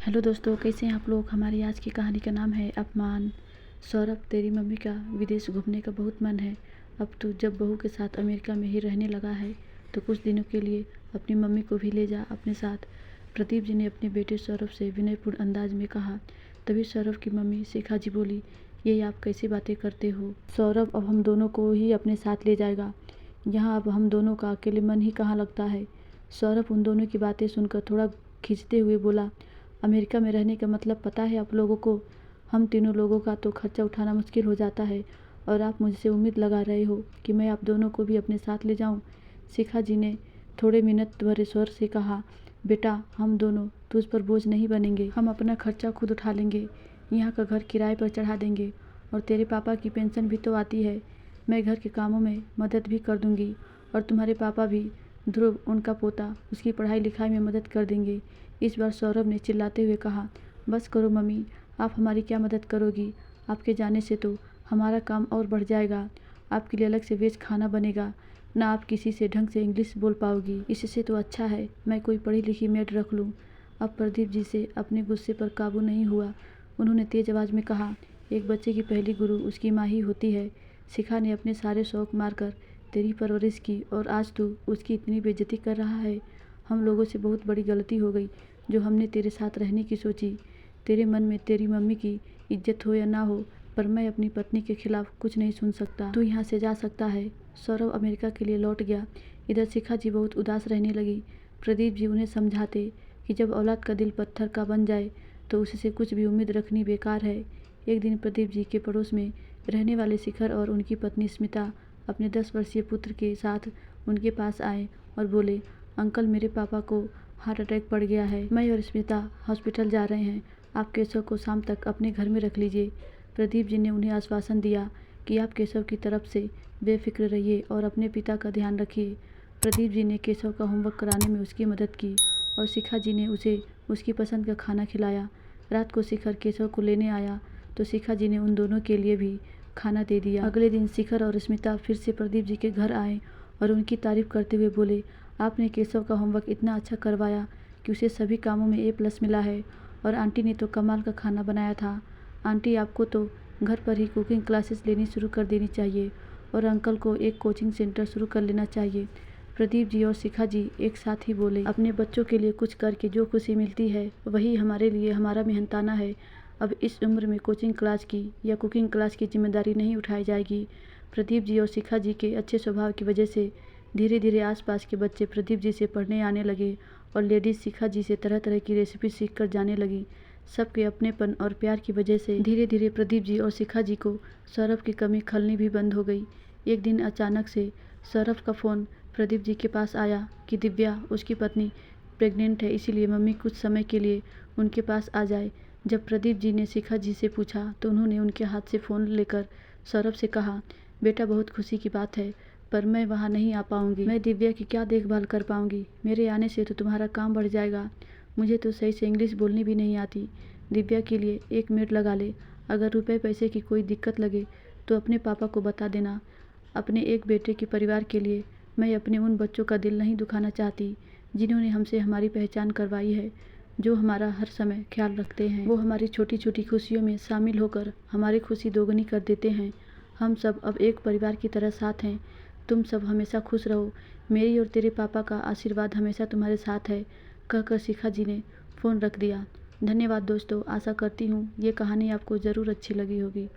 Hello दोस्तों, कैसे हैं आप लोग। हमारी आज की कहानी का नाम है अपमान। सौरभ, तेरी मम्मी का विदेश घूमने का बहुत मन है। अब तू जब बहू के साथ अमेरिका में ही रहने लगा है तो कुछ दिनों के लिए अपनी मम्मी को भी ले जा अपने साथ। प्रदीप जी ने अपने बेटे सौरभ से विनयपूर्ण अंदाज में कहा। तभी सौरभ की मम्मी शिखा जी बोली, ये आप कैसी बातें करते हो सौरभ, अब हम दोनों को ही अपने साथ ले जाएगा। यहाँ अब हम दोनों का अकेले मन ही कहाँ लगता है। सौरभ उन दोनों की बातें सुनकर थोड़ा खींचते हुए बोला, अमेरिका में रहने का मतलब पता है आप लोगों को। हम तीनों लोगों का तो खर्चा उठाना मुश्किल हो जाता है और आप मुझसे उम्मीद लगा रहे हो कि मैं आप दोनों को भी अपने साथ ले जाऊं। शिखा जी ने थोड़े मिन्नत भरे स्वर से कहा, बेटा हम दोनों तुझ पर बोझ नहीं बनेंगे। हम अपना खर्चा खुद उठा लेंगे, यहाँ का घर किराए पर चढ़ा देंगे और तेरे पापा की पेंशन भी तो आती है। मैं घर के कामों में मदद भी कर दूंगी और तुम्हारे पापा भी, ध्रुव उनका पोता, उसकी पढ़ाई लिखाई में मदद कर देंगे। इस बार सौरभ ने चिल्लाते हुए कहा, बस करो मम्मी, आप हमारी क्या मदद करोगी। आपके जाने से तो हमारा काम और बढ़ जाएगा। आपके लिए अलग से वेज खाना बनेगा, ना आप किसी से ढंग से इंग्लिश बोल पाओगी। इससे तो अच्छा है मैं कोई पढ़ी लिखी मेड रख लूँ। अब प्रदीप जी से अपने गुस्से पर काबू नहीं हुआ। उन्होंने तेज आवाज़ में कहा, एक बच्चे की पहली गुरु उसकी माँ ही होती है। शिखा ने अपने सारे शौक मारकर तेरी परवरिश की और आज तू उसकी इतनी बेइज्जती कर रहा है। हम लोगों से बहुत बड़ी गलती हो गई जो हमने तेरे साथ रहने की सोची। तेरे मन में तेरी मम्मी की इज्जत हो या ना हो, पर मैं अपनी पत्नी के खिलाफ कुछ नहीं सुन सकता। तू यहाँ से जा सकता है। सौरभ अमेरिका के लिए लौट गया। इधर शिखा जी बहुत उदास रहने लगी। प्रदीप जी उन्हें समझाते कि जब औलाद का दिल पत्थर का बन जाए तो उससे कुछ भी उम्मीद रखनी बेकार है। एक दिन प्रदीप जी के पड़ोस में रहने वाले शिखर और उनकी पत्नी स्मिता अपने 10 वर्षीय पुत्र के साथ उनके पास आए और बोले, अंकल मेरे पापा को हार्ट अटैक पड़ गया है। मैं और स्मिता हॉस्पिटल जा रहे हैं। आप केशव को शाम तक अपने घर में रख लीजिए। प्रदीप जी ने उन्हें आश्वासन दिया कि आप केशव की तरफ से बेफिक्र रहिए और अपने पिता का ध्यान रखिए। प्रदीप जी ने केशव का होमवर्क कराने में उसकी मदद की और शिखा जी ने उसे उसकी पसंद का खाना खिलाया। रात को शिखर केशव को लेने आया तो शिखा जी ने उन दोनों के लिए भी खाना दे दिया। अगले दिन शिखर और स्मिता फिर से प्रदीप जी के घर आए और उनकी तारीफ करते हुए बोले, आपने केशव का होमवर्क इतना अच्छा करवाया कि उसे सभी कामों में A+ मिला है और आंटी ने तो कमाल का खाना बनाया था। आंटी आपको तो घर पर ही कुकिंग क्लासेस लेनी शुरू कर देनी चाहिए और अंकल को एक कोचिंग सेंटर शुरू कर लेना चाहिए। प्रदीप जी और शिखा जी एक साथ ही बोले, अपने बच्चों के लिए कुछ करके जो खुशी मिलती है वही हमारे लिए हमारा मेहनताना है। अब इस उम्र में कोचिंग क्लास की या कुकिंग क्लास की जिम्मेदारी नहीं उठाई जाएगी। प्रदीप जी और शिखा जी के अच्छे स्वभाव की वजह से धीरे धीरे आसपास के बच्चे प्रदीप जी से पढ़ने आने लगे और लेडीज शिखा जी से तरह तरह की रेसिपी सीख कर जाने लगी। सबके अपनेपन और प्यार की वजह से धीरे धीरे प्रदीप जी और शिखा जी को सौरभ की कमी खलनी भी बंद हो गई। एक दिन अचानक से सौरभ का फ़ोन प्रदीप जी के पास आया कि दिव्या, उसकी पत्नी, प्रेग्नेंट है, इसीलिए मम्मी कुछ समय के लिए उनके पास आ जाए। जब प्रदीप जी ने शिखा जी से पूछा तो उन्होंने उनके हाथ से फ़ोन लेकर सौरभ से कहा, बेटा बहुत खुशी की बात है, पर मैं वहाँ नहीं आ पाऊँगी। मैं दिव्या की क्या देखभाल कर पाऊँगी। मेरे आने से तो तुम्हारा काम बढ़ जाएगा। मुझे तो सही से इंग्लिश बोलनी भी नहीं आती। दिव्या के लिए एक मेड लगा ले। अगर रुपए पैसे की कोई दिक्कत लगे तो अपने पापा को बता देना। अपने एक बेटे के परिवार के लिए मैं अपने उन बच्चों का दिल नहीं दुखाना चाहती जिन्होंने हमसे हमारी पहचान करवाई है, जो हमारा हर समय ख्याल रखते हैं। वो हमारी छोटी छोटी खुशियों में शामिल होकर हमारी खुशी दोगुनी कर देते हैं। हम सब अब एक परिवार की तरह साथ हैं। तुम सब हमेशा खुश रहो। मेरी और तेरे पापा का आशीर्वाद हमेशा तुम्हारे साथ है, कहकर शिखा जी ने फ़ोन रख दिया। धन्यवाद दोस्तों, आशा करती हूँ ये कहानी आपको ज़रूर अच्छी लगी होगी।